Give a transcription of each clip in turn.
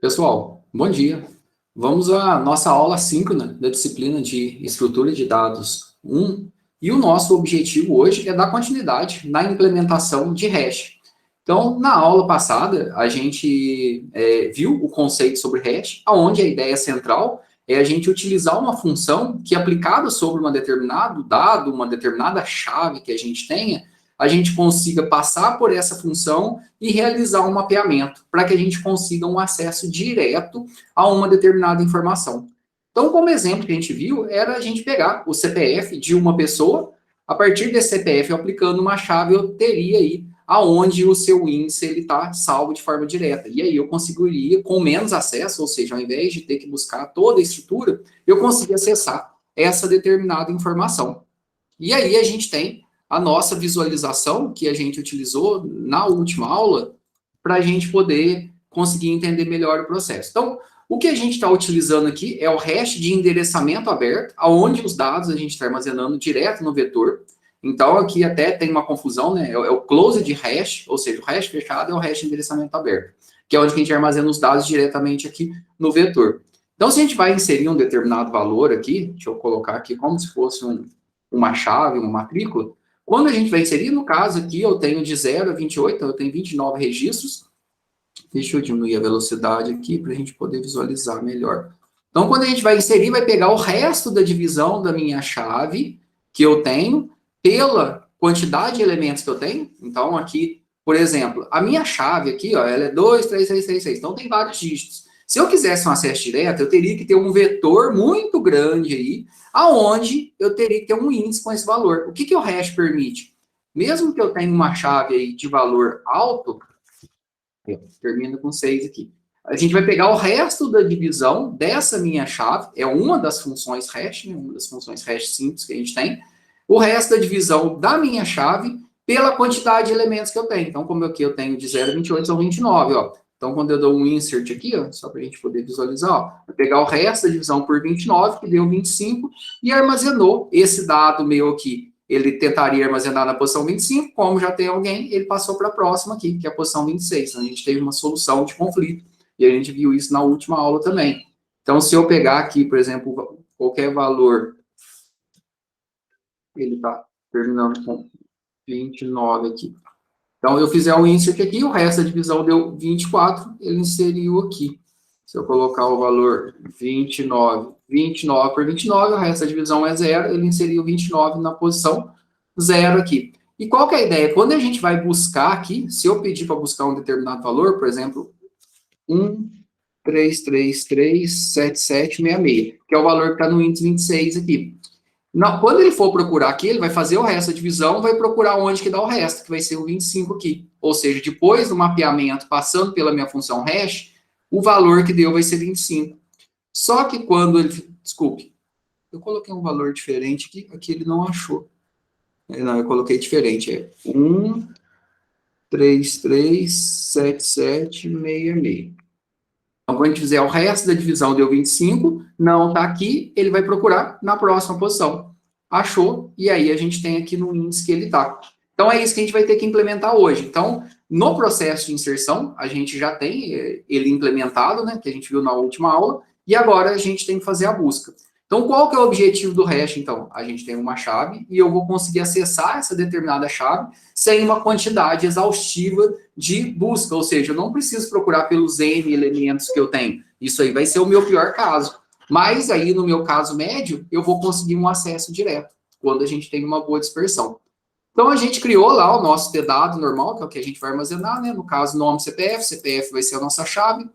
Pessoal, bom dia. Vamos à nossa aula síncrona da disciplina de Estrutura de Dados 1, e o nosso objetivo hoje é dar continuidade na implementação de hash. Então, na aula passada, a gente viu o conceito sobre hash, onde a ideia central é a gente utilizar uma função que, aplicada sobre um determinado dado, uma determinada chave que a gente tenha, a gente consiga passar por essa função e realizar um mapeamento, para que a gente consiga um acesso direto a uma determinada informação. Então, como exemplo que a gente viu, era a gente pegar o CPF de uma pessoa, a partir desse CPF, aplicando uma chave, eu teria aí aonde o seu índice está salvo de forma direta. E aí eu conseguiria, com menos acesso, ou seja, ao invés de ter que buscar toda a estrutura, eu conseguia acessar essa determinada informação. E aí a gente tem a nossa visualização que a gente utilizou na última aula para a gente poder conseguir entender melhor o processo. Então, o que a gente está utilizando aqui é o hash de endereçamento aberto, onde os dados a gente está armazenando direto no vetor. Então, aqui até tem uma confusão, né? É o closed hash, ou seja, o hash fechado é o hash de endereçamento aberto, que é onde a gente armazena os dados diretamente aqui no vetor. Então, se a gente vai inserir um determinado valor aqui, deixa eu colocar aqui como se fosse uma chave, uma matrícula. Quando a gente vai inserir, no caso aqui, eu tenho de 0 a 28, então eu tenho 29 registros. Deixa eu diminuir a velocidade aqui para a gente poder visualizar melhor. Então, quando a gente vai inserir, vai pegar o resto da divisão da minha chave que eu tenho pela quantidade de elementos que eu tenho. Então, aqui, por exemplo, a minha chave aqui, ó, ela é 23366, então tem vários dígitos. Se eu quisesse um acesso direto, eu teria que ter um vetor muito grande aí, aonde eu teria que ter um índice com esse valor. O que o hash permite? Mesmo que eu tenha uma chave aí de valor alto, termina com 6 aqui. A gente vai pegar o resto da divisão dessa minha chave, é uma das funções hash, né, uma das funções hash simples que a gente tem, o resto da divisão da minha chave pela quantidade de elementos que eu tenho. Então, como aqui eu tenho de 0 a 28, são 29, ó. Então, quando eu dou um insert aqui, ó, só para a gente poder visualizar, ó, vai pegar o resto da divisão por 29, que deu 25, e armazenou esse dado meu aqui. Ele tentaria armazenar na posição 25, como já tem alguém, ele passou para a próxima aqui, que é a posição 26. Então, a gente teve uma solução de conflito, e a gente viu isso na última aula também. Então, se eu pegar aqui, por exemplo, qualquer valor, ele está terminando com 29 aqui. Então, eu fizer o insert aqui, o resto da divisão deu 24, ele inseriu aqui. Se eu colocar o valor 29 por 29, o resto da divisão é 0, ele inseriu 29 na posição 0 aqui. E qual que é a ideia? Quando a gente vai buscar aqui, se eu pedir para buscar um determinado valor, por exemplo, 1333776, que é o valor que está no índice 26 aqui. Não, quando ele for procurar aqui, ele vai fazer o resto da divisão, vai procurar onde que dá o resto, que vai ser o 25 aqui. Ou seja, depois do mapeamento, passando pela minha função hash, o valor que deu vai ser 25. Só que quando ele... Desculpe, eu coloquei um valor diferente aqui ele não achou. Não, eu coloquei diferente, é 1337766. Então, quando a gente fizer o resto da divisão, deu 25, não está aqui, ele vai procurar na próxima posição. Achou, e aí a gente tem aqui no índice que ele está. Então, é isso que a gente vai ter que implementar hoje. Então, no processo de inserção, a gente já tem ele implementado, né, que a gente viu na última aula, e agora a gente tem que fazer a busca. Então, qual que é o objetivo do hash, então? A gente tem uma chave e eu vou conseguir acessar essa determinada chave sem uma quantidade exaustiva de busca, ou seja, eu não preciso procurar pelos N elementos que eu tenho. Isso aí vai ser o meu pior caso. Mas aí, no meu caso médio, eu vou conseguir um acesso direto, quando a gente tem uma boa dispersão. Então, a gente criou lá o nosso tdado normal, que é o que a gente vai armazenar, né? No caso, nome CPF, CPF vai ser a nossa chave.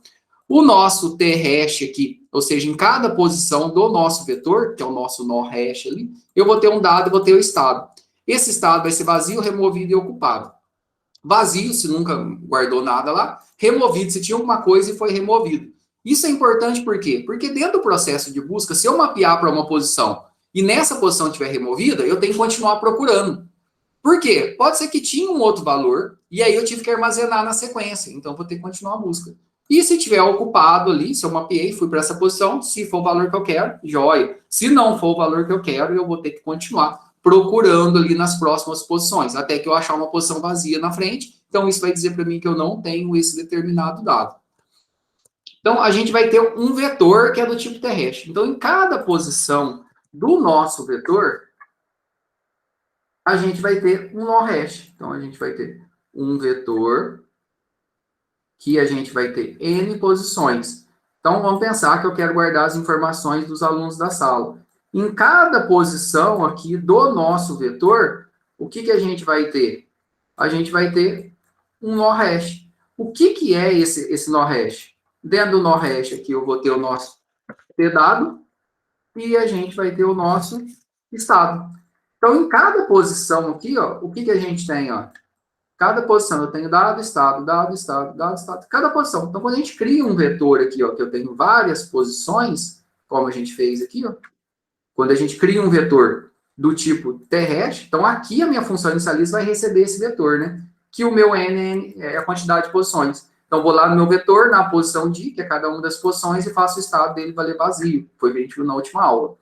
O nosso t-hash aqui, ou seja, em cada posição do nosso vetor, que é o nosso nó hash ali, eu vou ter um dado e vou ter o estado. Esse estado vai ser vazio, removido e ocupado. Vazio, se nunca guardou nada lá. Removido, se tinha alguma coisa e foi removido. Isso é importante por quê? Porque dentro do processo de busca, se eu mapear para uma posição e nessa posição estiver removida, eu tenho que continuar procurando. Por quê? Pode ser que tinha um outro valor e aí eu tive que armazenar na sequência. Então, vou ter que continuar a busca. E se tiver ocupado ali, se eu mapeei, fui para essa posição, se for o valor que eu quero, joia. Se não for o valor que eu quero, eu vou ter que continuar procurando ali nas próximas posições, até que eu achar uma posição vazia na frente. Então, isso vai dizer para mim que eu não tenho esse determinado dado. Então, a gente vai ter um vetor que é do tipo terrestre. Então, em cada posição do nosso vetor, a gente vai ter um nó hash. Então, a gente vai ter um vetor que a gente vai ter N posições. Então, vamos pensar que eu quero guardar as informações dos alunos da sala. Em cada posição aqui do nosso vetor, o que, que a gente vai ter? A gente vai ter um nó hash. O que, que é esse nó hash? Dentro do nó hash aqui, eu vou ter o nosso dado e a gente vai ter o nosso estado. Então, em cada posição aqui, ó, o que, que a gente tem? Ó? Cada posição eu tenho dado, estado, dado, estado, dado, estado. Cada posição. Então, quando a gente cria um vetor aqui, ó, que eu tenho várias posições, como a gente fez aqui, ó, quando a gente cria um vetor do tipo terrestre, então aqui a minha função inicializa vai receber esse vetor, né? Que o meu n é a quantidade de posições. Então, vou lá no meu vetor, na posição de, que é cada uma das posições, e faço o estado dele valer vazio. Foi o que a gente viu na última aula.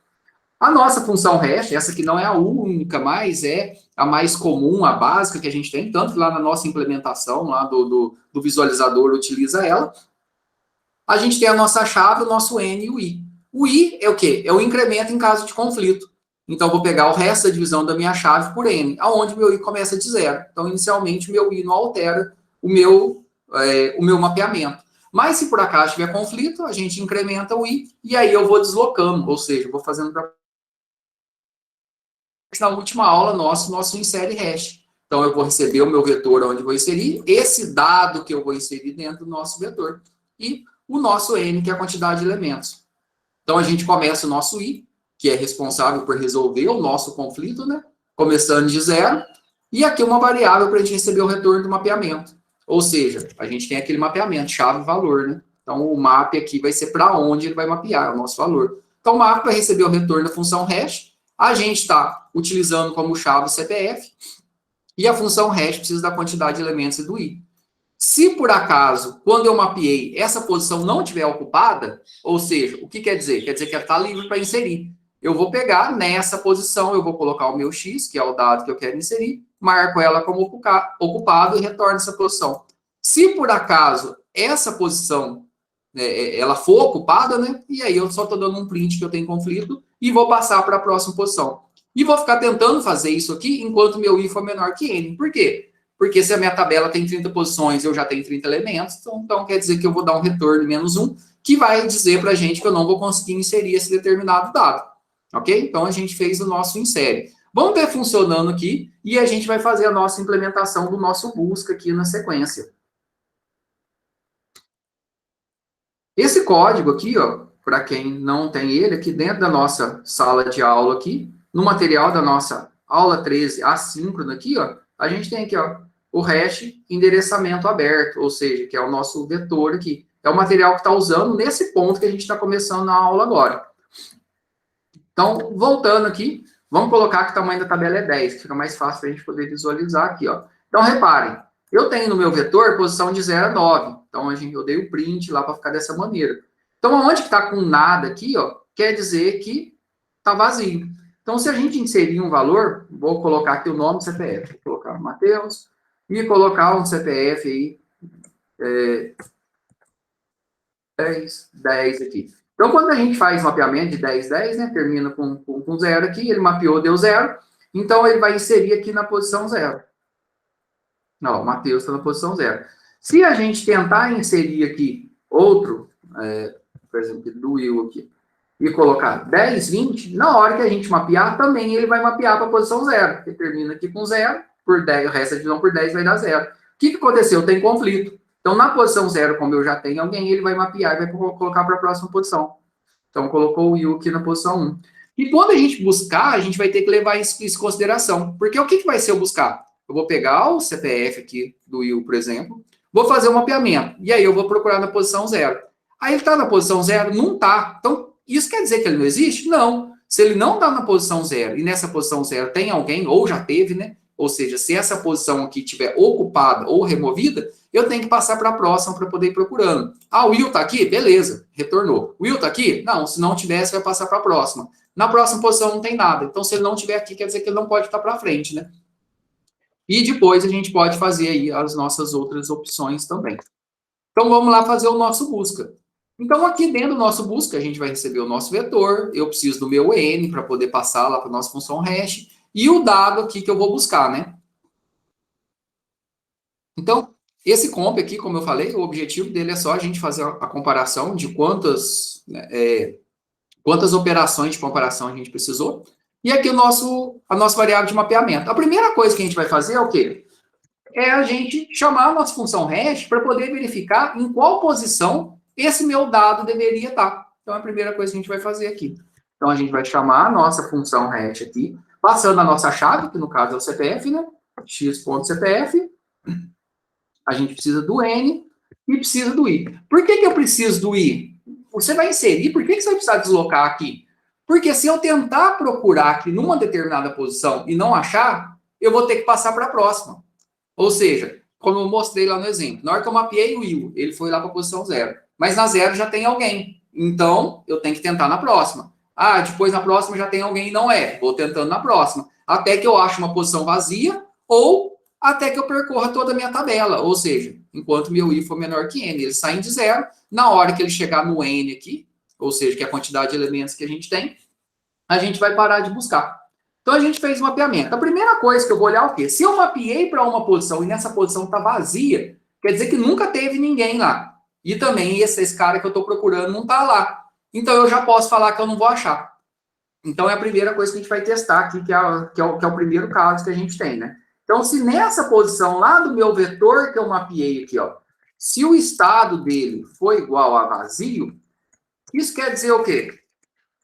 A nossa função hash, essa que não é a única, mas é a mais comum, a básica que a gente tem, tanto que lá na nossa implementação, lá do visualizador, utiliza ela. A gente tem a nossa chave, o nosso n e o i. O i é o quê? É o incremento em caso de conflito. Então, eu vou pegar o resto da divisão da minha chave por n, aonde meu i começa de zero. Então, inicialmente, o meu i não altera o meu mapeamento. Mas, se por acaso tiver conflito, a gente incrementa o i, e aí eu vou deslocando, ou seja, eu vou fazendo para na última aula nosso insere hash. Então, eu vou receber o meu vetor onde eu vou inserir, esse dado que eu vou inserir dentro do nosso vetor, e o nosso n, que é a quantidade de elementos. Então, a gente começa o nosso i, que é responsável por resolver o nosso conflito, né? Começando de zero, e aqui uma variável para a gente receber o retorno do mapeamento. Ou seja, a gente tem aquele mapeamento, chave e valor, né? Então, o map aqui vai ser para onde ele vai mapear, o nosso valor. Então, o map vai receber o retorno da função hash, a gente está utilizando como chave o CPF, e a função hash precisa da quantidade de elementos e do i. Se por acaso, quando eu mapeei, essa posição não estiver ocupada, ou seja, o que quer dizer? Quer dizer que ela está livre para inserir. Eu vou pegar nessa posição, eu vou colocar o meu x, que é o dado que eu quero inserir, marco ela como ocupado e retorno essa posição. Se por acaso essa posição ela for ocupada, né? E aí eu só estou dando um print que eu tenho conflito e vou passar para a próxima posição. E vou ficar tentando fazer isso aqui enquanto meu i for menor que n. Por quê? Porque se a minha tabela tem 30 posições, eu já tenho 30 elementos, então quer dizer que eu vou dar um retorno menos 1, que vai dizer para a gente que eu não vou conseguir inserir esse determinado dado. Ok? Então, a gente fez o nosso insere. Vamos ver funcionando aqui, e a gente vai fazer a nossa implementação do nosso busca aqui na sequência. Esse código aqui, ó, para quem não tem ele, aqui dentro da nossa sala de aula aqui, no material da nossa aula 13 assíncrona aqui, ó, a gente tem aqui, ó, o hash endereçamento aberto, ou seja, que é o nosso vetor aqui. É o material que está usando nesse ponto que a gente está começando na aula agora. Então, voltando aqui, vamos colocar que o tamanho da tabela é 10, que fica mais fácil para a gente poder visualizar aqui, ó. Então, reparem, eu tenho no meu vetor posição de 0 a 9. Então, eu dei o print lá para ficar dessa maneira. Então, onde que está com nada aqui, ó, quer dizer que está vazio. Então, se a gente inserir um valor, vou colocar aqui o nome do CPF. Vou colocar Matheus e colocar um CPF aí, 10 aqui. Então, quando a gente faz mapeamento de 10, 10, né, termina com 0 aqui, ele mapeou, deu 0, então ele vai inserir aqui na posição 0. Ó, o Matheus está na posição 0. Se a gente tentar inserir aqui outro, por exemplo, do Will aqui, e colocar 10, 20, na hora que a gente mapear, também ele vai mapear para a posição 0, que termina aqui com 0, por 10, o resto da divisão por 10 vai dar 0. O que aconteceu? Tem conflito. Então, na posição 0, como eu já tenho alguém, ele vai mapear e vai colocar para a próxima posição. Então, colocou o Will aqui na posição 1. E quando a gente buscar, a gente vai ter que levar isso em consideração. Porque o que vai ser o buscar? Eu vou pegar o CPF aqui do Will, por exemplo, vou fazer o mapeamento. E aí eu vou procurar na posição 0. Aí ele está na posição 0? Não está. Então, isso quer dizer que ele não existe? Não. Se ele não está na posição 0 e nessa posição 0 tem alguém, ou já teve, né? Ou seja, se essa posição aqui estiver ocupada ou removida, eu tenho que passar para a próxima para poder ir procurando. Ah, o Will está aqui? Beleza, retornou. O Will está aqui? Não, se não tivesse, vai passar para a próxima. Na próxima posição não tem nada. Então, se ele não estiver aqui, quer dizer que ele não pode estar para frente, né? E depois a gente pode fazer aí as nossas outras opções também. Então, vamos lá fazer o nosso busca. Então, aqui dentro do nosso busca, a gente vai receber o nosso vetor, eu preciso do meu n para poder passar lá para a nossa função hash, e o dado aqui que eu vou buscar, né? Então, esse comp aqui, como eu falei, o objetivo dele é só a gente fazer a comparação de quantas, quantas operações de comparação a gente precisou. E aqui a nossa variável de mapeamento. A primeira coisa que a gente vai fazer é o quê? É a gente chamar a nossa função hash para poder verificar em qual posição esse meu dado deveria estar. Então, é a primeira coisa que a gente vai fazer aqui. Então, a gente vai chamar a nossa função hash aqui, passando a nossa chave, que no caso é o CPF, né? x.cpf. A gente precisa do N e precisa do I. Por que eu preciso do I? Você vai inserir, por que você vai precisar deslocar aqui? Porque se eu tentar procurar aqui numa determinada posição e não achar, eu vou ter que passar para a próxima. Ou seja, como eu mostrei lá no exemplo, na hora que eu mapeei o Will, ele foi lá para a posição 0. Mas na 0 já tem alguém. Então, eu tenho que tentar na próxima. Ah, depois na próxima já tem alguém e não é. Vou tentando na próxima. Até que eu ache uma posição vazia ou até que eu percorra toda a minha tabela. Ou seja, enquanto meu I for menor que N, ele sai de 0. Na hora que ele chegar no N aqui, ou seja, que é a quantidade de elementos que a gente tem, a gente vai parar de buscar. Então, a gente fez o mapeamento. A primeira coisa que eu vou olhar é o quê? Se eu mapeei para uma posição e nessa posição está vazia, quer dizer que nunca teve ninguém lá. E também esse cara que eu estou procurando não está lá. Então, eu já posso falar que eu não vou achar. Então, é a primeira coisa que a gente vai testar aqui, que é o primeiro caso que a gente tem, né? Então, se nessa posição lá do meu vetor que eu mapeei aqui, ó, se o estado dele for igual a vazio, isso quer dizer o quê?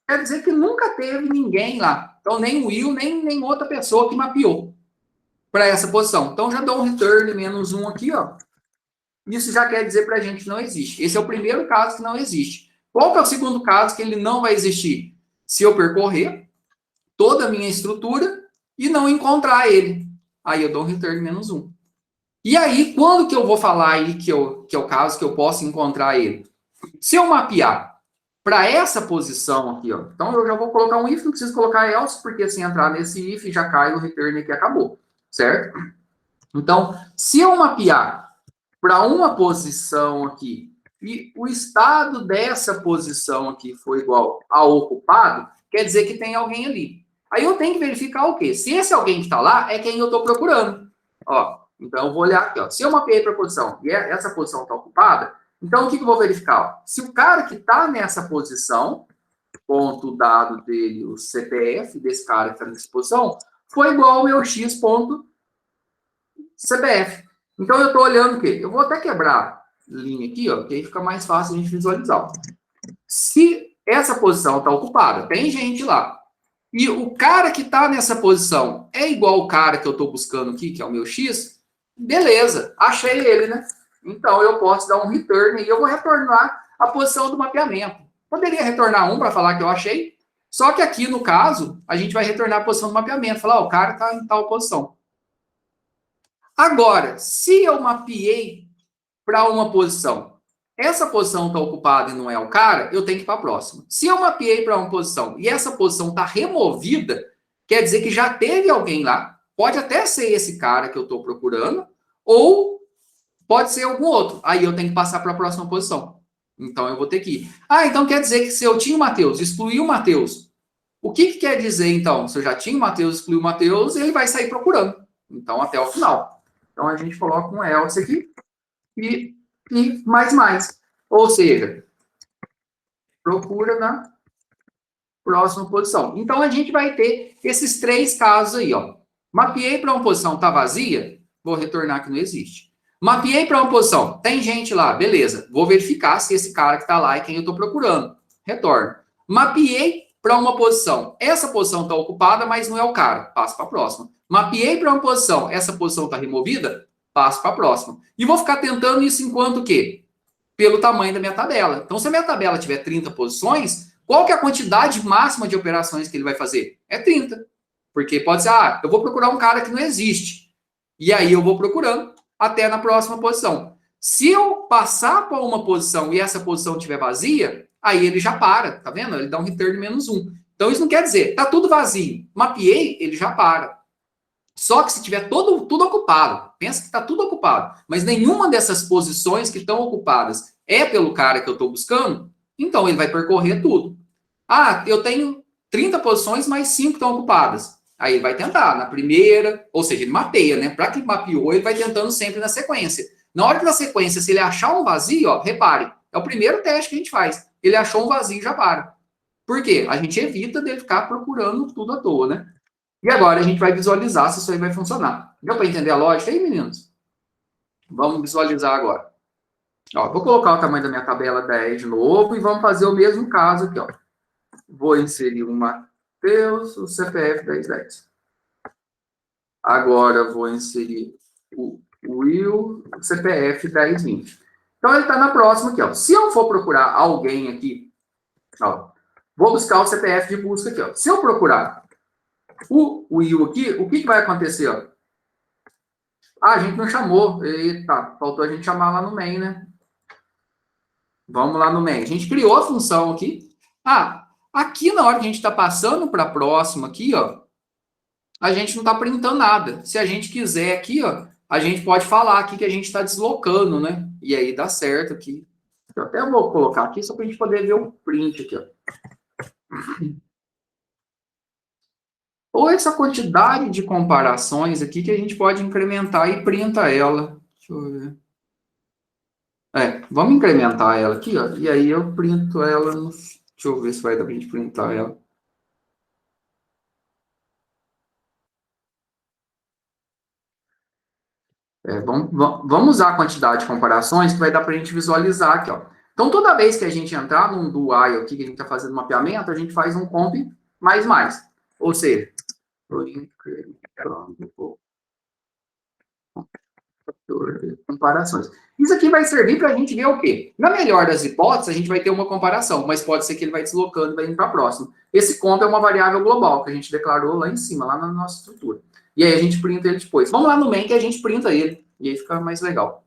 Quer dizer que nunca teve ninguém lá. Então, nem o Will, nem outra pessoa que mapeou para essa posição. Então, já dou um return -1 aqui, ó. Isso já quer dizer para a gente que não existe. Esse é o primeiro caso que não existe. Qual que é o segundo caso que ele não vai existir? Se eu percorrer toda a minha estrutura e não encontrar ele. Aí eu dou um return -1. E aí, quando que eu vou falar aí que é o caso que eu posso encontrar ele? Se eu mapear para essa posição aqui, ó. Então, eu já vou colocar um if, não preciso colocar else, porque se entrar nesse if, já cai o return aqui, acabou. Certo? Então, se eu mapear para uma posição aqui, e o estado dessa posição aqui for igual ao ocupado, quer dizer que tem alguém ali. Aí eu tenho que verificar o quê? Se esse alguém que está lá é quem eu estou procurando. Ó, então, eu vou olhar aqui. Ó. Se eu mapeei para a posição e essa posição está ocupada, então, o que eu vou verificar? Se o cara que está nessa posição, ponto dado dele, o CPF desse cara que está nessa posição, foi igual ao meu x.cpf. Então, eu estou olhando o quê? Eu vou até quebrar linha aqui, ó, que aí fica mais fácil a gente visualizar. Se essa posição está ocupada, tem gente lá, e o cara que está nessa posição é igual ao cara que eu estou buscando aqui, que é o meu x, beleza, achei ele, né? Então, eu posso dar um return e eu vou retornar a posição do mapeamento. Poderia retornar 1 para falar que eu achei, só que aqui, no caso, a gente vai retornar a posição do mapeamento. Falar, o cara está em tal posição. Agora, se eu mapeei para uma posição, essa posição está ocupada e não é o cara, eu tenho que ir para a próxima. Se eu mapeei para uma posição e essa posição está removida, quer dizer que já teve alguém lá, pode até ser esse cara que eu estou procurando, ou pode ser algum outro. Aí eu tenho que passar para a próxima posição. Então eu vou ter que ir. Ah, então quer dizer que se eu tinha o Matheus, excluí o Matheus. O que quer dizer, então? Se eu já tinha o Matheus, excluí o Matheus, ele vai sair procurando. Então, até o final. Então, a gente coloca um else aqui e mais. Ou seja, procura na próxima posição. Então, a gente vai ter esses 3 casos aí, ó. Mapeei para uma posição, tá vazia? Vou retornar que não existe. Mapeei para uma posição, tem gente lá, beleza. Vou verificar se esse cara que está lá é quem eu estou procurando. Retorno. Mapeei para uma posição. Essa posição está ocupada, mas não é o cara. Passo para a próxima. Mapeei para uma posição. Essa posição está removida? Passo para a próxima. E vou ficar tentando isso enquanto o quê? Pelo tamanho da minha tabela. Então, se a minha tabela tiver 30 posições, qual que é a quantidade máxima de operações que ele vai fazer? É 30. Porque pode ser, eu vou procurar um cara que não existe. E aí eu vou procurando até na próxima posição. Se eu passar para uma posição e essa posição estiver vazia, aí ele já para, tá vendo? Ele dá um return -1. Então, isso não quer dizer, tá tudo vazio. Mapeei, ele já para. Só que se tiver tudo ocupado, pensa que está tudo ocupado, mas nenhuma dessas posições que estão ocupadas é pelo cara que eu estou buscando, então ele vai percorrer tudo. Ah, eu tenho 30 posições, mas 5 estão ocupadas. Aí ele vai tentar na primeira, ou seja, ele mapeia, né? Para que mapeou, ele vai tentando sempre na sequência. Na hora que na sequência, se ele achar um vazio, ó, repare, é o primeiro teste que a gente faz. Ele achou um vazio, já para. Por quê? A gente evita dele ficar procurando tudo à toa, né? E agora a gente vai visualizar se isso aí vai funcionar. Deu para entender a lógica aí, meninos? Vamos visualizar agora. Ó, vou colocar o tamanho da minha tabela 10 de novo e vamos fazer o mesmo caso aqui, ó. Vou inserir o Matheus, o CPF 1010. Agora vou inserir o Will, o CPF 1020. Então ele está na próxima aqui, ó. Se eu for procurar alguém aqui, ó, vou buscar o CPF de busca aqui, ó. Se eu procurar o Will aqui, o que vai acontecer, ó? Ah, a gente não chamou. Eita, faltou a gente chamar lá no main, né? Vamos lá no main. A gente criou a função aqui. Ah, aqui na hora que a gente está passando para a próxima aqui, ó, a gente não está printando nada. Se a gente quiser aqui, ó, a gente pode falar aqui que a gente está deslocando, né? E aí dá certo aqui. Eu até vou colocar aqui só para a gente poder ver o print aqui, ó. Ou essa quantidade de comparações aqui que a gente pode incrementar e printa ela. Deixa eu ver. Vamos incrementar ela aqui, ó. E aí eu printo ela no... Deixa eu ver se vai dar pra gente printar ela. Vamos usar a quantidade de comparações que vai dar para a gente visualizar aqui, ó. Então, toda vez que a gente entrar num do while aqui, que a gente está fazendo mapeamento, a gente faz um comp mais. Ou seja, comparações. Isso aqui vai servir para a gente ver o quê? Na melhor das hipóteses, a gente vai ter uma comparação, mas pode ser que ele vai deslocando e vai indo para a próxima. Esse comp é uma variável global que a gente declarou lá em cima, lá na nossa estrutura. E aí a gente printa ele depois. Vamos lá no main que a gente printa ele. E aí fica mais legal.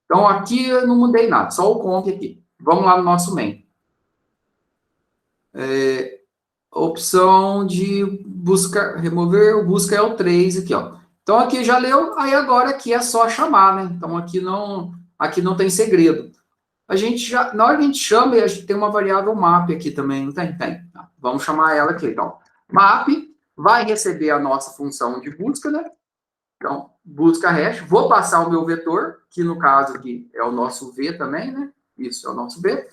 Então, aqui eu não mudei nada, só o comp aqui. Vamos lá no nosso main. Opção de busca, remover, o busca é o 3 aqui, ó. Então, aqui já leu, aí agora aqui é só chamar, né? Então, aqui não tem segredo. A gente já, na hora que a gente chama, a gente tem uma variável map aqui também, não tem? Tem. Vamos chamar ela aqui, então. Map vai receber a nossa função de busca, né? Então, busca hash, vou passar o meu vetor, que no caso aqui é o nosso V também, né? Isso, é o nosso V.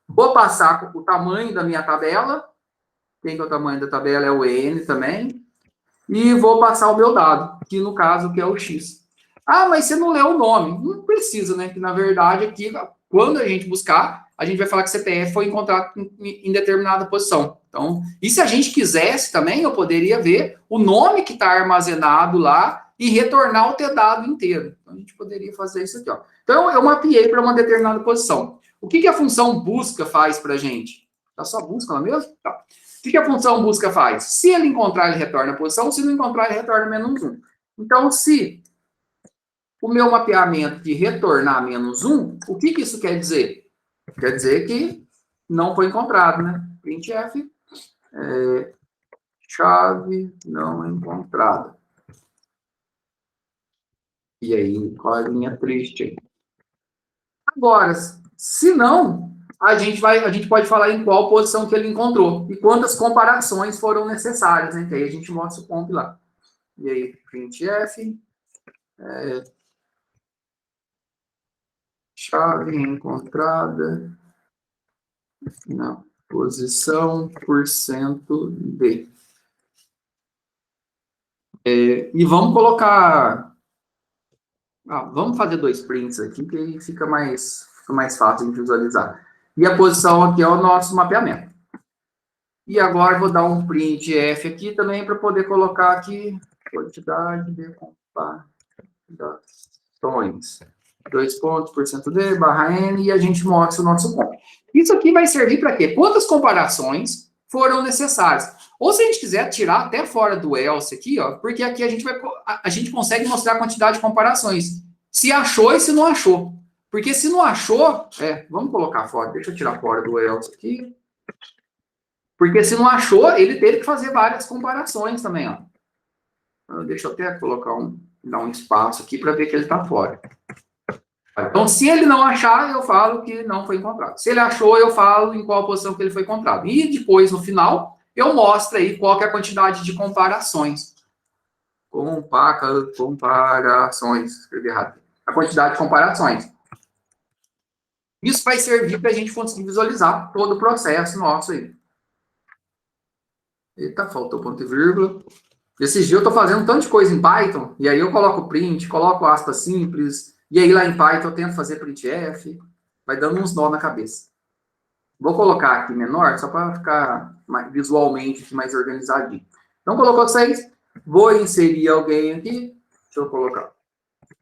Vou passar o tamanho da minha tabela, quem que é o tamanho da tabela é o N também, e vou passar o meu dado, que no caso que é o X. Ah, mas você não leu o nome. Não precisa, né? Que na verdade aqui, quando a gente buscar, a gente vai falar que CPF foi encontrado em determinada posição. Então, e se a gente quisesse também, eu poderia ver o nome que está armazenado lá e retornar o T-dado inteiro. Então, a gente poderia fazer isso aqui, ó. Então, eu mapeei para uma determinada posição. O que a função busca faz para a gente? Tá só busca lá mesmo? Tá. O que a função busca faz? Se ele encontrar, ele retorna a posição. Se não encontrar, ele retorna menos 1. Então, se o meu mapeamento de retornar menos 1, o que isso quer dizer? Quer dizer que não foi encontrado, né? Printf, chave não encontrada. E aí, qual a linha triste aí? Agora, se não, a gente pode falar em qual posição que ele encontrou e quantas comparações foram necessárias, né? Que aí a gente mostra o comp lá. E aí, printf, chave encontrada na posição %D. E vamos colocar... vamos fazer 2 prints aqui, que aí fica mais fácil de visualizar. E a posição aqui é o nosso mapeamento. E agora vou dar um print F aqui também para poder colocar aqui quantidade de comparações. 2 pontos, %D, barra N, e a gente mostra o nosso ponto. Isso aqui vai servir para quê? Quantas comparações foram necessárias? Ou se a gente quiser tirar até fora do else aqui, ó, porque aqui a gente consegue mostrar a quantidade de comparações. Se achou e se não achou. Porque se não achou, vamos colocar fora, deixa eu tirar fora do else aqui. Porque se não achou, ele teve que fazer várias comparações também, ó. Deixa eu até colocar dar um espaço aqui para ver que ele está fora. Então, se ele não achar, eu falo que não foi encontrado. Se ele achou, eu falo em qual posição que ele foi encontrado. E depois, no final, eu mostro aí qual que é a quantidade de comparações. Comparações. Escrevi errado. A quantidade de comparações. Isso vai servir para a gente conseguir visualizar todo o processo nosso aí. Eita, faltou ponto e vírgula. Esses dias eu estou fazendo um tanto de coisa em Python, e aí eu coloco print, coloco aspas simples, e aí lá em Python eu tento fazer printf, vai dando uns nó na cabeça. Vou colocar aqui menor, só para ficar visualmente aqui mais organizadinho. Então, colocou 6, vou inserir alguém aqui, deixa eu colocar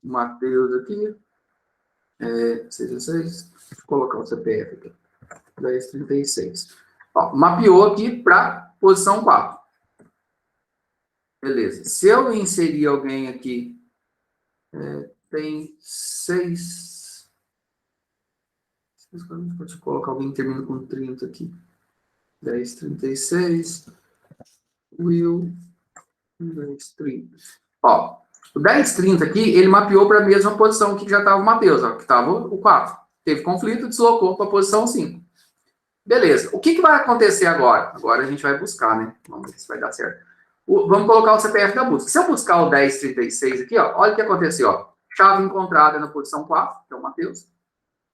o Matheus aqui, 6, deixa eu colocar o CPF aqui, 1036. Ó, mapeou aqui para posição 4. Beleza. Se eu inserir alguém aqui, tem 6. Pode colocar alguém que termina com 30 aqui. 1036. Will. 1030. Ó, o 1030 aqui, ele mapeou para a mesma posição que já estava o Matheus, ó, que estava o 4. Teve conflito, deslocou para a posição 5. Beleza. O que vai acontecer agora? Agora a gente vai buscar, né? Vamos ver se vai dar certo. Vamos colocar o CPF da busca. Se eu buscar o 1036 aqui, ó, olha o que aconteceu, ó. Chave encontrada na posição 4, que é o Matheus.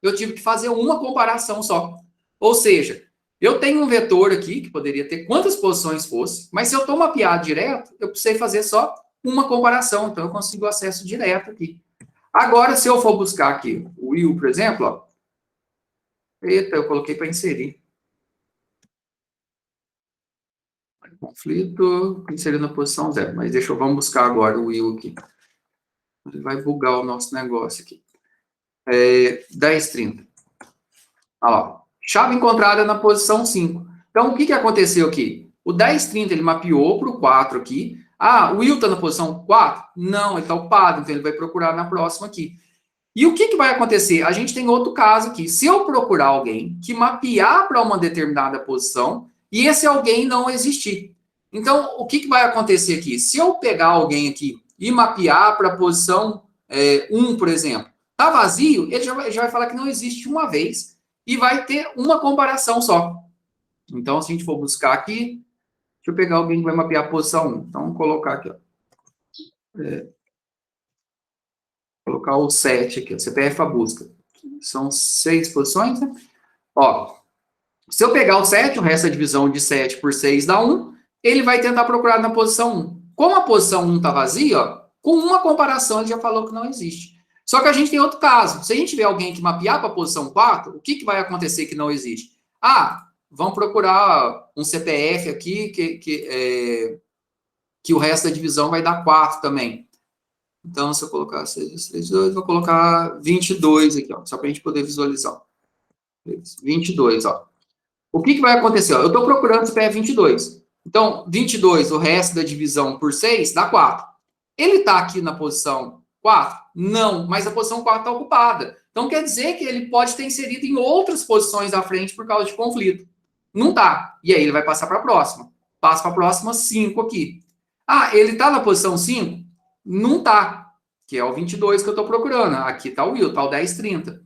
Eu tive que fazer uma comparação só. Ou seja, eu tenho um vetor aqui, que poderia ter quantas posições fosse, mas se eu estou mapeado direto, eu precisei fazer só uma comparação. Então, eu consigo acesso direto aqui. Agora, se eu for buscar aqui o Will, por exemplo, ó. Eita, eu coloquei para inserir. Conflito, inserir na posição 0. Mas vamos buscar agora o Will aqui. Ele vai bugar o nosso negócio aqui. 1030. Olha lá. Chave encontrada na posição 5. Então, o que aconteceu aqui? O 1030, ele mapeou para o 4 aqui. Ah, o Will está na posição 4? Não, ele está ocupado, então ele vai procurar na próxima aqui. E o que vai acontecer? A gente tem outro caso aqui. Se eu procurar alguém que mapear para uma determinada posição e esse alguém não existir. Então, o que vai acontecer aqui? Se eu pegar alguém aqui e mapear para a posição 1, por exemplo, tá vazio, ele já vai falar que não existe uma vez e vai ter uma comparação só. Então, se a gente for buscar aqui, deixa eu pegar alguém que vai mapear a posição 1. Então, vamos colocar aqui, ó. Colocar o 7 aqui, o CPF a busca. São 6 posições, né? Ó, se eu pegar o 7, o resto da divisão de 7 por 6 dá 1, ele vai tentar procurar na posição 1. Como a posição 1 está vazia, ó, com uma comparação ele já falou que não existe. Só que a gente tem outro caso. Se a gente tiver alguém que mapear para a posição 4, o que vai acontecer que não existe? Ah, vamos procurar um CPF aqui que o resto da divisão vai dar 4 também. Então, se eu colocar 632, vou colocar 22 aqui, ó, só para a gente poder visualizar. 22, ó. O que vai acontecer? Ó, eu estou procurando CPF 22. Então, 22, o resto da divisão por 6, dá 4. Ele está aqui na posição 4? Não, mas a posição 4 está ocupada. Então, quer dizer que ele pode ter inserido em outras posições à frente por causa de conflito. Não está. E aí ele vai passar para a próxima. Passa para a próxima 5 aqui. Ah, ele está na posição 5? Não está, que é o 22 que eu estou procurando. Aqui está o Will, está o 1030.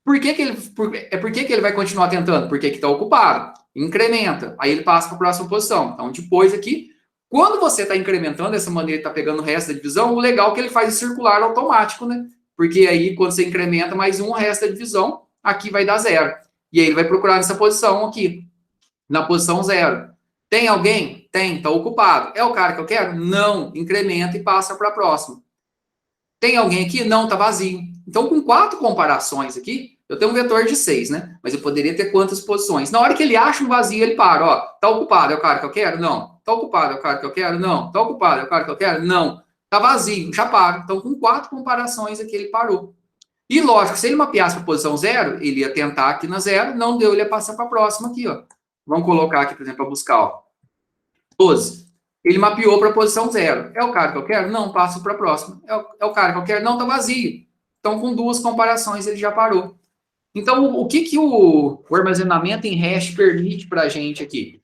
Por que ele vai continuar tentando? Porque aqui está ocupado. Incrementa. Aí ele passa para a próxima posição. Então, depois aqui, quando você está incrementando dessa maneira, está pegando o resto da divisão, o legal é que ele faz circular automático, né? Porque aí, quando você incrementa mais um, o resto da divisão, aqui vai dar 0. E aí ele vai procurar nessa posição aqui, na posição 0. Tem alguém? Tem, está ocupado. É o cara que eu quero? Não. Incrementa e passa para a próxima. Tem alguém aqui? Não, está vazio. Então, com 4 comparações aqui, eu tenho um vetor de 6, né? Mas eu poderia ter quantas posições? Na hora que ele acha um vazio, ele para. Ó, está ocupado, é o cara que eu quero? Não. Está ocupado, é o cara que eu quero? Não. Está ocupado, é o cara que eu quero? Não. Está vazio, já para. Então, com 4 comparações aqui, ele parou. E, lógico, se ele mapeasse para a posição 0, ele ia tentar aqui na 0, não deu, ele ia passar para a próxima aqui, ó. Vamos colocar aqui, por exemplo, para buscar, ó. 12. Ele mapeou para a posição 0. É o cara que eu quero? Não, passo para a próxima. É o cara que eu quero? Não, está vazio. Então, com 2 comparações, ele já parou. Então, o que o armazenamento em hash permite para a gente aqui?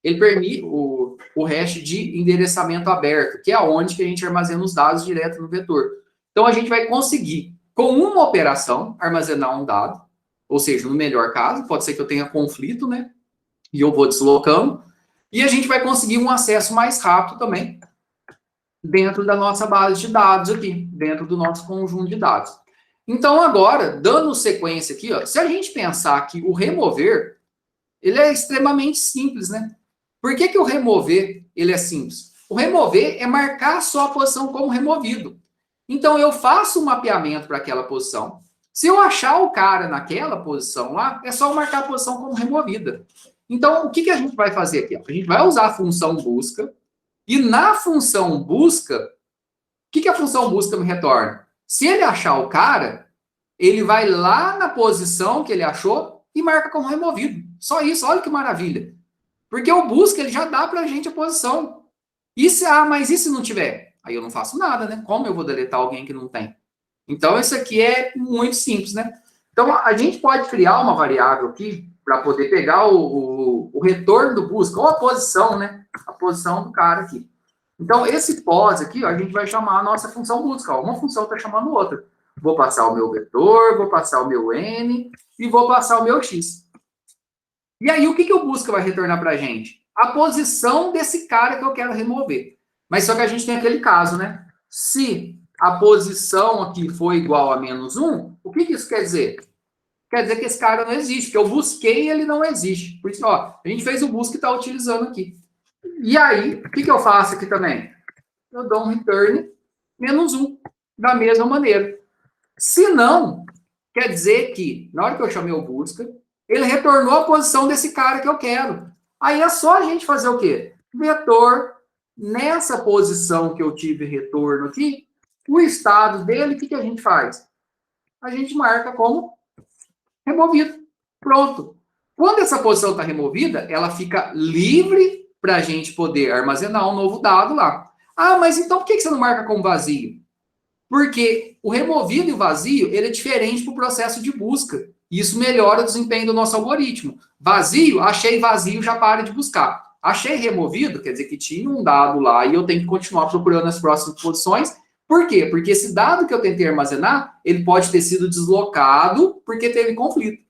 ele permite o hash de endereçamento aberto, que é onde que a gente armazena os dados direto no vetor. Então, a gente vai conseguir, com uma operação, armazenar um dado, ou seja, no melhor caso, pode ser que eu tenha conflito, né? E eu vou deslocando, e a gente vai conseguir um acesso mais rápido também dentro da nossa base de dados aqui, dentro do nosso conjunto de dados. Então, agora, dando sequência aqui, ó, se a gente pensar que o remover, ele é extremamente simples, né? Por que o remover, ele é simples? O remover é marcar só a posição como removido. Então, eu faço um mapeamento para aquela posição. Se eu achar o cara naquela posição lá, é só marcar a posição como removida. Então, o que a gente vai fazer aqui? A gente vai usar a função busca, e na função busca, o que a função busca me retorna? Se ele achar o cara, ele vai lá na posição que ele achou e marca como removido. Só isso, olha que maravilha. Porque o busca, ele já dá pra gente a posição. Mas e se não tiver? Aí eu não faço nada, né? Como eu vou deletar alguém que não tem? Então, isso aqui é muito simples, né? Então, a gente pode criar uma variável aqui para poder pegar o retorno do busca, ou a posição, né? A posição do cara aqui. Então, esse pos aqui, ó, a gente vai chamar a nossa função busca. Ó, uma função está chamando outra. Vou passar o meu vetor, vou passar o meu n e vou passar o meu x. E aí, o que o busca vai retornar para a gente? A posição desse cara que eu quero remover. Mas só que a gente tem aquele caso, né? Se a posição aqui for igual a -1, o que isso quer dizer? Quer dizer que esse cara não existe, porque eu busquei e ele não existe. Por isso, ó, a gente fez o busca e está utilizando aqui. E aí, o que eu faço aqui também? Eu dou um return -1, da mesma maneira. Se não, quer dizer que, na hora que eu chamei o busca, ele retornou a posição desse cara que eu quero. Aí é só a gente fazer o quê? Vetor, nessa posição que eu tive retorno aqui, o estado dele, o que a gente faz? A gente marca como removido. Pronto. Quando essa posição está removida, ela fica livre para a gente poder armazenar um novo dado lá. Ah, mas então por que você não marca como vazio? Porque o removido e o vazio, ele é diferente para o processo de busca. E isso melhora o desempenho do nosso algoritmo. Vazio, achei vazio, já para de buscar. Achei removido, quer dizer que tinha um dado lá e eu tenho que continuar procurando as próximas posições. Por quê? Porque esse dado que eu tentei armazenar, ele pode ter sido deslocado porque teve conflito.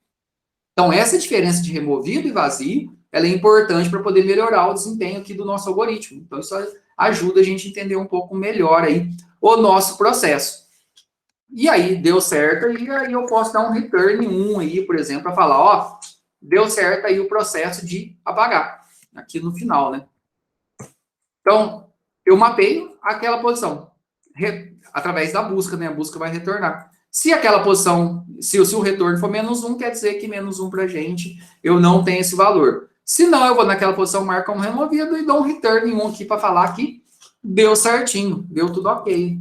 Então, essa diferença de removido e vazio, ela é importante para poder melhorar o desempenho aqui do nosso algoritmo. Então, isso ajuda a gente a entender um pouco melhor aí o nosso processo. E aí, deu certo, e aí eu posso dar um return 1 aí, por exemplo, para falar, ó, deu certo aí o processo de apagar, aqui no final, né? Então, eu mapeio aquela posição, através da busca, né? A busca vai retornar. Se aquela posição, se o retorno for -1, quer dizer que -1 para a gente, eu não tenho esse valor. Se não, eu vou naquela posição, marco como removido e dou um return 1 aqui para falar que deu certinho, deu tudo ok,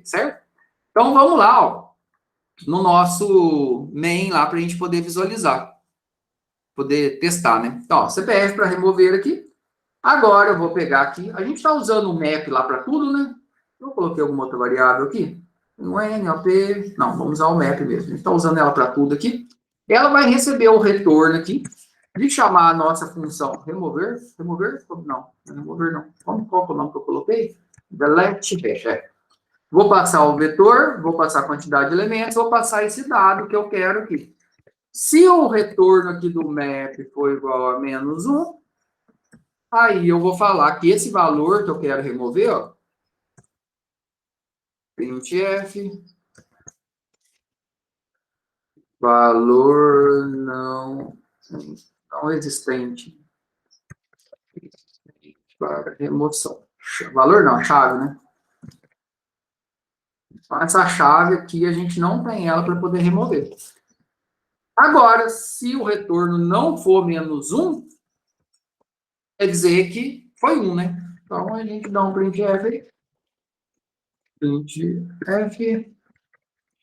certo? Então, vamos lá, ó, no nosso main lá para a gente poder visualizar, poder testar, né? Então, ó, CPF para remover aqui. Agora eu vou pegar aqui, a gente está usando o map lá para tudo, né? Eu coloquei alguma outra variável aqui. Um N, OP, não, vamos usar o map mesmo. A gente está usando ela para tudo aqui. Ela vai receber o retorno aqui de chamar a nossa função remover. Remover? Não, remover não. Qual é o nome que eu coloquei? Delete hash. Vou passar o vetor, vou passar a quantidade de elementos, vou passar esse dado que eu quero aqui. Se o retorno aqui do map for igual a -1, aí eu vou falar que esse valor que eu quero remover, ó, printf, valor não existente para remoção. Valor não, chave, né? Então, essa chave aqui, a gente não tem ela para poder remover. Agora, se o retorno não for -1, quer dizer que foi 1, né? Então, a gente dá um printf aí. Printf,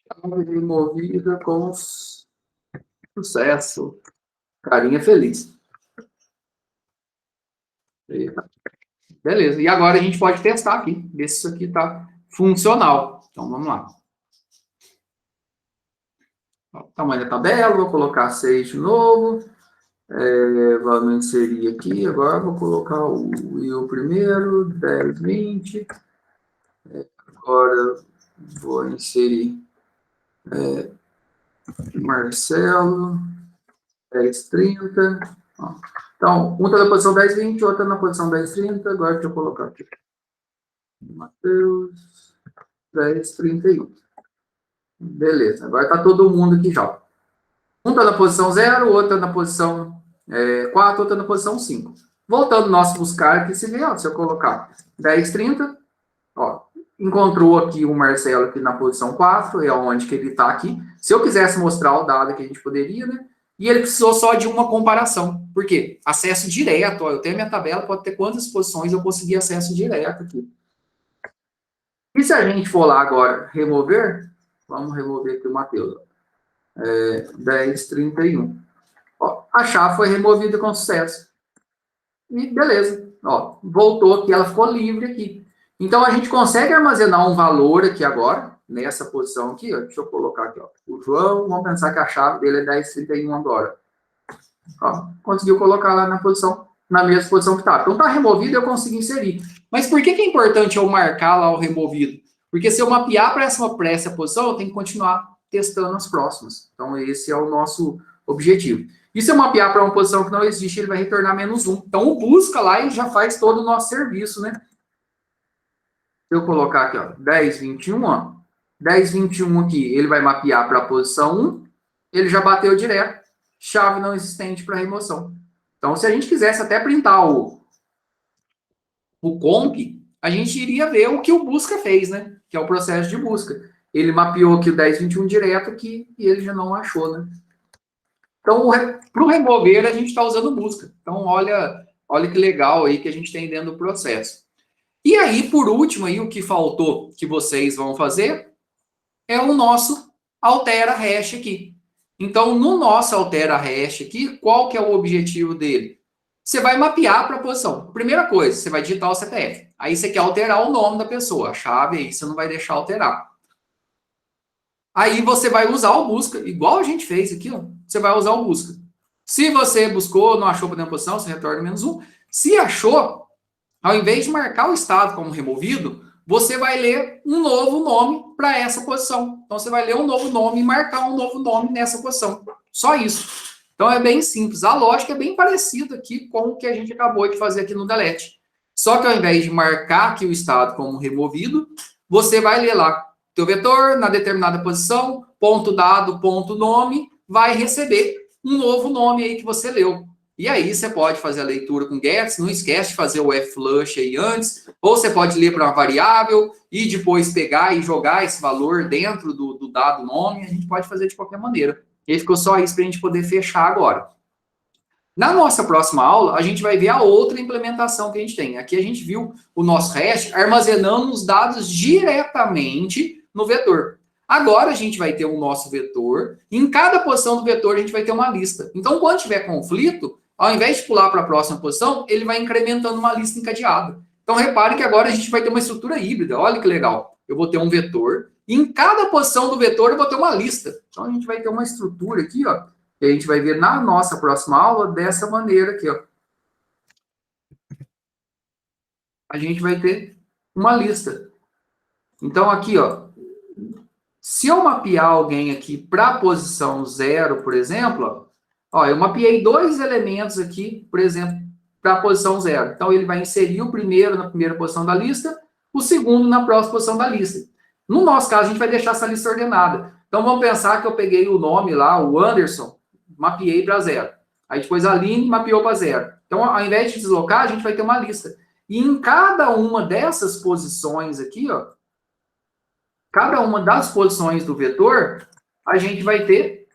chave removida com sucesso. Carinha feliz. Beleza. E agora a gente pode testar aqui, ver se isso aqui está funcional. Então, vamos lá. O tamanho da tabela, vou colocar 6 de novo. Vamos inserir aqui, agora vou colocar o primeiro, 10, 20. Agora vou inserir Marcelo, 10, 30. Ó. Então, um está na posição 10, 20, outro na posição 10, 30. Agora deixa eu colocar aqui. Matheus, 10, 31. Beleza, agora está todo mundo aqui já. Um está na posição 0, o outro está na posição 4, outro está na posição 5. Voltando ao nosso buscar aqui, se vê, ó, se eu colocar 10, 30, ó, encontrou aqui o Marcelo aqui na posição 4, é onde que ele está aqui. Se eu quisesse mostrar o dado que a gente poderia, né? E ele precisou só de uma comparação. Por quê? Acesso direto, ó, eu tenho a minha tabela, pode ter quantas posições eu consegui acesso direto aqui. E se a gente for lá agora remover, vamos remover aqui o Matheus. 10, 31. Ó, a chave foi removida com sucesso. E beleza. Ó, voltou aqui, ela ficou livre aqui. Então, a gente consegue armazenar um valor aqui agora, nessa posição aqui, ó. Deixa eu colocar aqui, ó. O João, vamos pensar que a chave dele é 10, 31 agora. Ó, conseguiu colocar lá na posição, na mesma posição que está. Então, está removido, eu consigo inserir. Mas por que é importante eu marcar lá o removido? Porque se eu mapear para essa posição, eu tenho que continuar testando as próximas. Então, esse é o nosso objetivo. E se eu mapear para uma posição que não existe, ele vai retornar -1. Então, o busca lá e já faz todo o nosso serviço, né? Se eu colocar aqui, ó, 10, 21, ó. 10, 21 aqui, ele vai mapear para a posição 1. Ele já bateu direto. Chave não existente para remoção. Então, se a gente quisesse até printar o comp, a gente iria ver o que o busca fez, né? Que é o processo de busca. Ele mapeou aqui o 10, 21 direto aqui e ele já não achou, né? Então, para o remover, a gente está usando busca. Então, olha que legal aí que a gente tem dentro do processo. E aí, por último, aí, o que faltou que vocês vão fazer é o nosso altera hash aqui. Então, no nosso altera hash aqui, qual que é o objetivo dele? Você vai mapear para a posição. Primeira coisa, você vai digitar o CPF. Aí você quer alterar o nome da pessoa. A chave aí você não vai deixar alterar. Aí você vai usar o busca, igual a gente fez aqui, ó. Você vai usar o busca. Se você buscou, não achou para dentro da posição, você retorna -1. Se achou, ao invés de marcar o estado como removido, você vai ler um novo nome para essa posição. Então, você vai ler um novo nome e marcar um novo nome nessa posição. Só isso. Então, é bem simples. A lógica é bem parecida aqui com o que a gente acabou de fazer aqui no delete. Só que ao invés de marcar aqui o estado como removido, você vai ler lá teu vetor na determinada posição, ponto dado, ponto nome, vai receber um novo nome aí que você leu. E aí você pode fazer a leitura com gets, não esquece de fazer o flush aí antes, ou você pode ler para uma variável e depois pegar e jogar esse valor dentro do dado nome, a gente pode fazer de qualquer maneira. E ficou só isso para a gente poder fechar agora. Na nossa próxima aula, a gente vai ver a outra implementação que a gente tem. Aqui a gente viu o nosso hash armazenando os dados diretamente no vetor. Agora a gente vai ter o nosso vetor, e em cada posição do vetor a gente vai ter uma lista. Então, quando tiver conflito, ao invés de pular para a próxima posição, ele vai incrementando uma lista encadeada. Então, repare que agora a gente vai ter uma estrutura híbrida. Olha que legal. Eu vou ter um vetor, e em cada posição do vetor eu vou ter uma lista. Então, a gente vai ter uma estrutura aqui, ó, que a gente vai ver na nossa próxima aula dessa maneira aqui, ó. A gente vai ter uma lista. Então, aqui, ó, se eu mapear alguém aqui para a posição 0, por exemplo, ó, eu mapeei 2 elementos aqui, por exemplo, para a posição 0. Então, ele vai inserir o primeiro na primeira posição da lista, o segundo na próxima posição da lista. No nosso caso, a gente vai deixar essa lista ordenada. Então, vamos pensar que eu peguei o nome lá, o Anderson, mapeei para 0. Aí, depois a Aline mapeou para 0. Então, ao invés de deslocar, a gente vai ter uma lista. E em cada uma dessas posições aqui, ó, cada uma das posições do vetor, a gente vai ter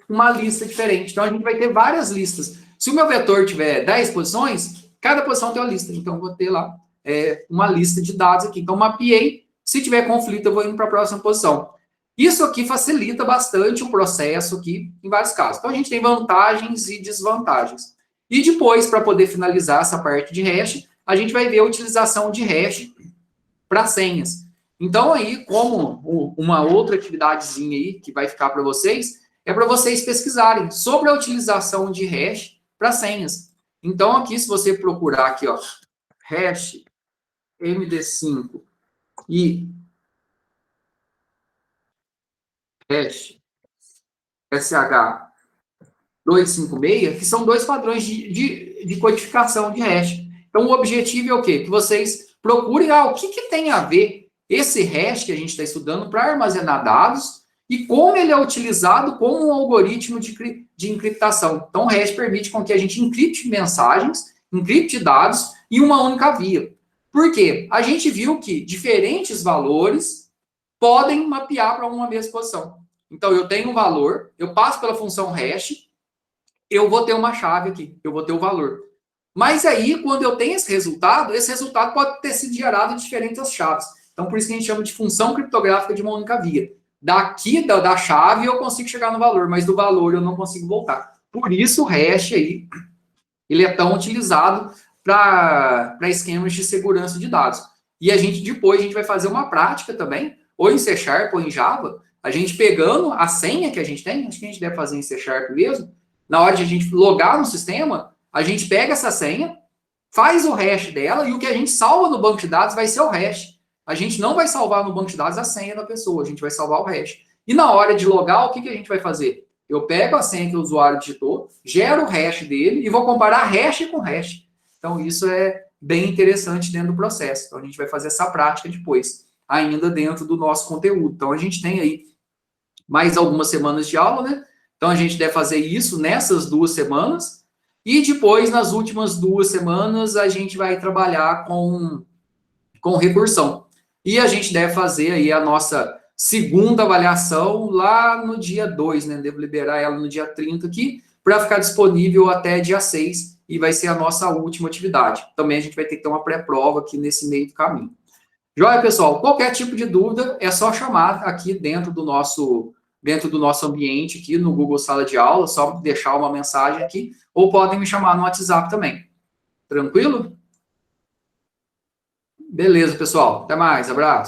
uma lista diferente. Então, a gente vai ter várias listas. Se o meu vetor tiver 10 posições, cada posição tem uma lista. Então, eu vou ter lá uma lista de dados aqui. Então, mapeei. Se tiver conflito, eu vou indo para a próxima posição. Isso aqui facilita bastante o processo aqui, em vários casos. Então, a gente tem vantagens e desvantagens. E depois, para poder finalizar essa parte de hash, a gente vai ver a utilização de hash para senhas. Então, aí, como uma outra atividadezinha aí que vai ficar para vocês, é para vocês pesquisarem sobre a utilização de hash para senhas. Então, aqui, se você procurar aqui, ó, hash MD5 e hash SH256, que são dois padrões de codificação de hash. Então, o objetivo é o quê? Que vocês procurem o que tem a ver esse hash que a gente está estudando para armazenar dados e como ele é utilizado como um algoritmo de encriptação. Então, o hash permite com que a gente encripte mensagens, encripte dados em uma única via. Por quê? A gente viu que diferentes valores podem mapear para uma mesma posição. Então, eu tenho um valor, eu passo pela função hash, eu vou ter uma chave aqui, eu vou ter o valor. Mas aí, quando eu tenho esse resultado pode ter sido gerado de diferentes chaves. Então, por isso que a gente chama de função criptográfica de uma única via. Daqui da chave eu consigo chegar no valor, mas do valor eu não consigo voltar. Por isso o hash aí, ele é tão utilizado para esquemas de segurança de dados. E depois a gente vai fazer uma prática também, ou em C Sharp ou em Java, a gente pegando a senha que a gente tem, acho que a gente deve fazer em C Sharp mesmo, na hora de a gente logar no sistema, a gente pega essa senha, faz o hash dela, e o que a gente salva no banco de dados vai ser o hash. A gente não vai salvar no banco de dados a senha da pessoa, a gente vai salvar o hash. E na hora de logar, o que a gente vai fazer? Eu pego a senha que o usuário digitou, gero o hash dele e vou comparar hash com hash. Então, isso é bem interessante dentro do processo. Então, a gente vai fazer essa prática depois, ainda dentro do nosso conteúdo. Então, a gente tem aí mais algumas semanas de aula, né? Então, a gente deve fazer isso nessas 2 semanas. E depois, nas últimas 2 semanas, a gente vai trabalhar com recursão. E a gente deve fazer aí a nossa segunda avaliação lá no dia 2, né? Devo liberar ela no dia 30 aqui, para ficar disponível até dia 6, e vai ser a nossa última atividade. Também a gente vai ter que ter uma pré-prova aqui nesse meio do caminho. Joia, pessoal? Qualquer tipo de dúvida, é só chamar aqui dentro do nosso ambiente, aqui no Google Sala de Aula, só deixar uma mensagem aqui, ou podem me chamar no WhatsApp também. Tranquilo? Beleza, pessoal. Até mais. Abraço.